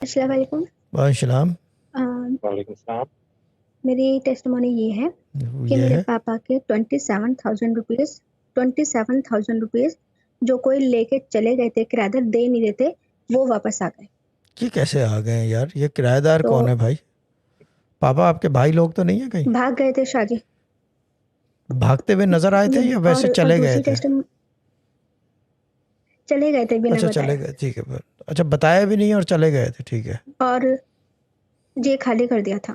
अस्सलाम वालेकुम। वालेकुम। अ, वालेकुम सलाम। मेरी टेस्टिमोनी ये है कि ये मेरे है पापा के 27,000 रुपीज़ जो कोई लेके चले गए थे, किराएदार दे नहीं रहे थे, वो वापस आ गए। कि कैसे आ गए यार? ये किराएदार तो कौन है भाई? पापा आपके भाई लोग तो नहीं है कहीं? भाग गए थे शाहजी। भागते हुए नजर आए थे ये या वैसे और चले गए दूसरी थे? चले गए थे बिना अच्छा चले बताए। गए, ठीक है। पर अच्छा बताया भी नहीं और चले गए थे, ठीक है। और ये खाली कर दिया था।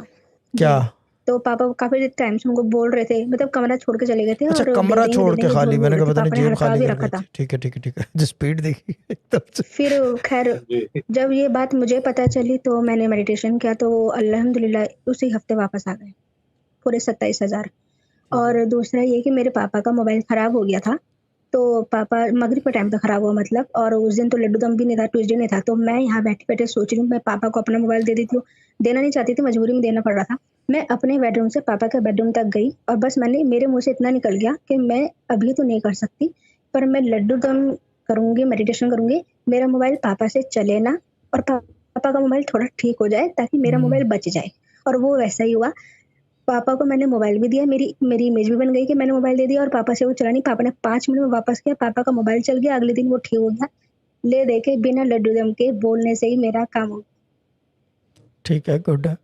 क्या? जी। तो पापा काफ़ी टाइम से हमको बोल रहे थे, मतलब कमरा छोड़ के चले गए थे अच्छा और दे कमरा देंगे, दे छोड़ के देंगे, झूठ खाली, बोल मैंने रहे कहा थे। पता नहीं पापा ने जेब हड़का खाली भी कर रखा गए था। थे। ठीक है ठीक है ठीक है। जो स्पीड देखी एकदम से। फिर खैर जी। जब ये बात मुझे पता चली तो मैंने मेडिटेशन किया तो अल्हम्दुलिल्लाह उसी हफ्ते वापस आ गए पूरे 27,000। और दूसरा ये कि मेरे पापा का मोबाइल ख़राब हो गया था, तो पापा मगरिब के टाइम पे ख़राब हुआ मतलब, और उस दिन तो लड्डू दम भी नहीं था, ट्यूसडे नहीं था। तो मैं यहाँ बैठे-बैठे सोच रही हूँ मैं पापा को अपना मोबाइल दे देती हूँ। देना नहीं चाहती थी, मजबूरी में देना पड़ रहा था। मैं अपने बेडरूम से पापा के बेडरूम तक गई और बस मेरे मुँह से इतना निकल गया कि मैं अभी तो नहीं कर सकती, पर मैं लड्डू दम करूँगी, मेडिटेशन करूँगी, मेरा मोबाइल पापा से चले ना, और पापा का मोबाइल थोड़ा ठीक हो जाए ताकि मेरा मोबाइल बच जाए। और वो वैसा ही हुआ। पापा को मैंने मोबाइल भी दिया, मेरी मेरी इमेज भी बन गई कि मैंने मोबाइल दे दिया, और पापा से वो चला नहीं। पापा ने 5 मिनट में वापस किया, पापा का मोबाइल चल गया, अगले दिन वो ठीक हो गया। ले दे के बिना लड्डू दम के बोलने से ही मेरा काम हो ठीक है, गुड है।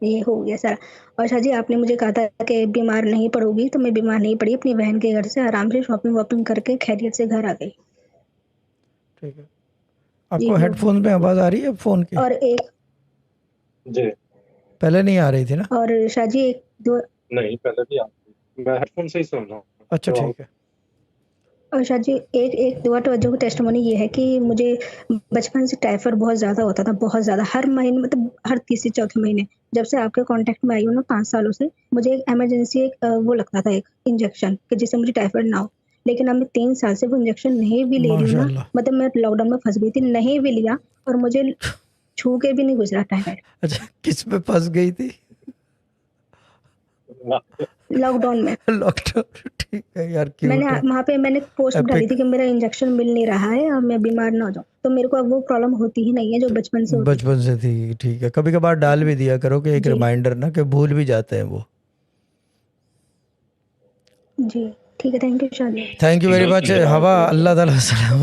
ये हो गया सारा। और शाह जी आपने मुझे कहा था कि बीमार नहीं पड़ोगी, तो मैं बीमार नहीं पड़ी, अपनी बहन के घर से आराम से शॉपिंग-वॉपिंग करके खैरियत से घर आ गई। ठीक है। जी आपको हो गया। हेडफोन में आवाज आ रही है फोन की? और एक जी। पहले नहीं आ रही थी ना? और शाह जी एक दो नहीं, पहले भी आती। मैं हेडफ़ोन से ही सुन रहा हूँ। अच्छा तो ठीक है। और शायद जी एक दुआ तवज्जो की टेस्टिमोनी ये है कि मुझे बचपन से टाइफाइड बहुत ज़्यादा होता था, बहुत ज़्यादा। हर महीने मतलब हर तीसरे चौथे महीने। जब से आपके कॉन्टैक्ट में आई हूँ ना 5 सालों से, मुझे एक इमरजेंसी वो लगता था, एक इंजेक्शन, कि जिससे मुझे टाइफाइड ना हो। लेकिन अब मैं 3 साल से वो इंजेक्शन नहीं भी ले रही हूँ ना, माशाल्लाह। मतलब मैं लॉकडाउन में फँस गई थी, नहीं भी लिया और मुझे छू के भी नहीं गुज़रा टाइफाइड, अच्छा किस पे फंस गई थी? लॉकडाउन में। लॉकडाउन। ठीक है यार, मैंने क्यूट है। वहाँ पे मैंने पोस्ट भी डाली एपिक। थी कि मेरा इंजेक्शन मिल नहीं रहा है और मैं बीमार ना हो जाऊँ। तो मेरे को अब वो प्रॉब्लम होती ही नहीं है जो बचपन से होती थी। बचपन से थी, ठीक है। कभी कभार डाल भी दिया करो कि एक जी, रिमाइंडर ना, कि भूल भी जाते हैं वो। जी। ठीक है, थैंक यू शादी। थैंक यू वेरी मच हवा। अल्लाह ताला सलामत